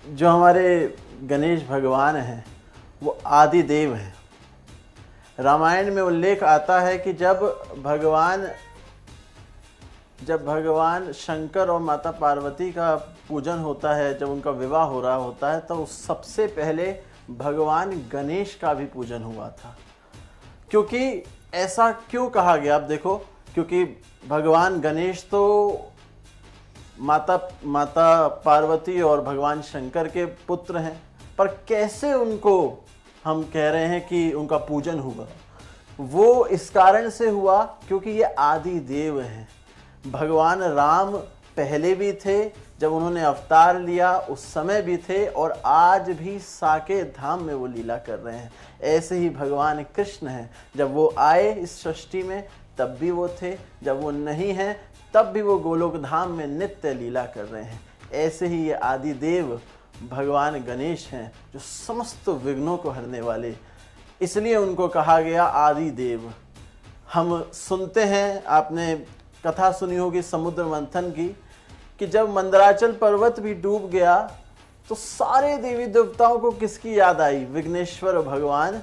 जो हमारे गणेश भगवान हैं वो आदि देव हैं। रामायण में उल्लेख आता है कि जब भगवान शंकर और माता पार्वती का पूजन होता है, जब उनका विवाह हो रहा होता है, तो सबसे पहले भगवान गणेश का भी पूजन हुआ था। क्योंकि ऐसा क्यों कहा गया, आप देखो, क्योंकि भगवान गणेश तो माता पार्वती और भगवान शंकर के पुत्र हैं, पर कैसे उनको हम कह रहे हैं कि उनका पूजन हुआ? वो इस कारण से हुआ क्योंकि ये आदि देव हैं। भगवान राम पहले भी थे, जब उन्होंने अवतार लिया उस समय भी थे, और आज भी साकेत धाम में वो लीला कर रहे हैं। ऐसे ही भगवान कृष्ण हैं, जब वो आए इस सृष्टि में तब भी वो थे, जब वो नहीं हैं तब भी वो गोलोक धाम में नित्य लीला कर रहे हैं। ऐसे ही ये आदि देव भगवान गणेश हैं, जो समस्त विघ्नों को हरने वाले, इसलिए उनको कहा गया आदि देव। हम सुनते हैं, आपने कथा सुनी होगी समुद्र मंथन की, कि जब मंदराचल पर्वत भी डूब गया तो सारे देवी देवताओं को किसकी याद आई? विघ्नेश्वर भगवान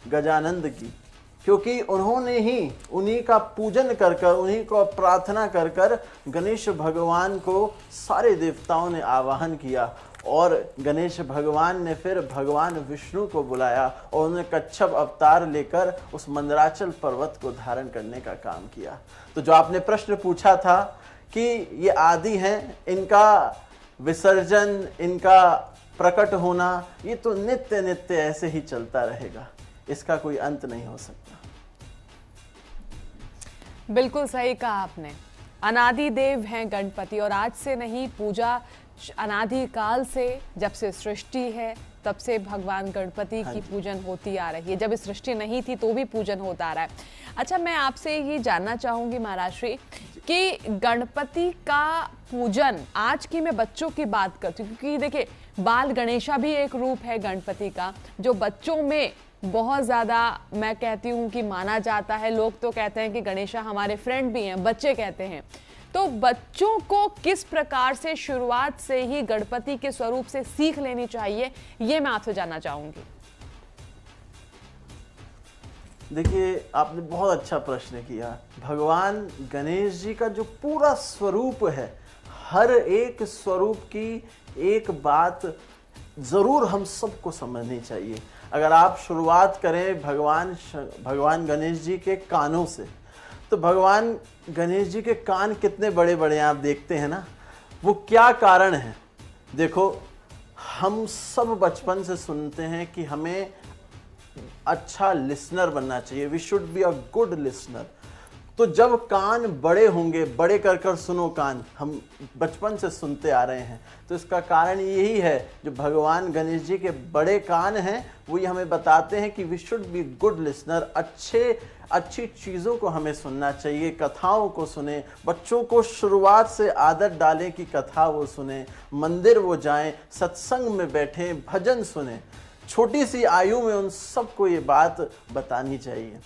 गजानंद की, क्योंकि उन्होंने ही उन्हीं का पूजन कर कर, उन्हीं को प्रार्थना कर कर गणेश भगवान को सारे देवताओं ने आवाहन किया, और गणेश भगवान ने फिर भगवान विष्णु को बुलाया और उन्होंने कच्छप अवतार लेकर उस मंदराचल पर्वत को धारण करने का काम किया। तो जो आपने प्रश्न पूछा था कि ये आदि हैं, इनका विसर्जन, इनका प्रकट होना, ये तो नित्य नित्य ऐसे ही चलता रहेगा, इसका कोई अंत नहीं हो सकता। बिल्कुल सही कहा आपने। अनादि देव हैं गणपति, और आज से नहीं, पूजा अनादि काल से, जब से सृष्टि है तब से भगवान गणपति की पूजन होती आ रही है। जब इस सृष्टि नहीं थी तो भी पूजन होता आ रहा है। अच्छा, मैं आपसे ये जानना चाहूंगी महाराज श्री कि गणपति का पूजन, आज की मैं बच्चों की बात करती हूँ, क्योंकि देखिए बाल गणेशा भी एक रूप है गणपति का, जो बच्चों में बहुत ज़्यादा, मैं कहती हूँ कि माना जाता है। लोग तो कहते हैं कि गणेशा हमारे फ्रेंड भी हैं, बच्चे कहते हैं। तो बच्चों को किस प्रकार से शुरुआत से ही गणपति के स्वरूप से सीख लेनी चाहिए, ये मैं आपसे जानना चाहूंगी। देखिए, आपने बहुत अच्छा प्रश्न किया। भगवान गणेश जी का जो पूरा स्वरूप है, हर एक स्वरूप की एक बात जरूर हम सबको समझनी चाहिए। अगर आप शुरुआत करें भगवान गणेश जी के कानों से, तो भगवान गणेश जी के कान कितने बड़े बड़े हैं, आप देखते हैं ना। वो क्या कारण है? देखो, हम सब बचपन से सुनते हैं कि हमें अच्छा लिसनर बनना चाहिए, we should be a good listener. तो जब कान बड़े होंगे, बड़े कर कर सुनो कान, हम बचपन से सुनते आ रहे हैं, तो इसका कारण यही है, जो भगवान गणेश जी के बड़े कान हैं वो ये हमें बताते हैं कि we should be good listener. अच्छी चीज़ों को हमें सुनना चाहिए, कथाओं को सुने, बच्चों को शुरुआत से आदत डालें कि कथा वो सुने, मंदिर वो जाएं, सत्संग में बैठें, भजन सुने। छोटी सी आयु में उन सबको ये बात बतानी चाहिए।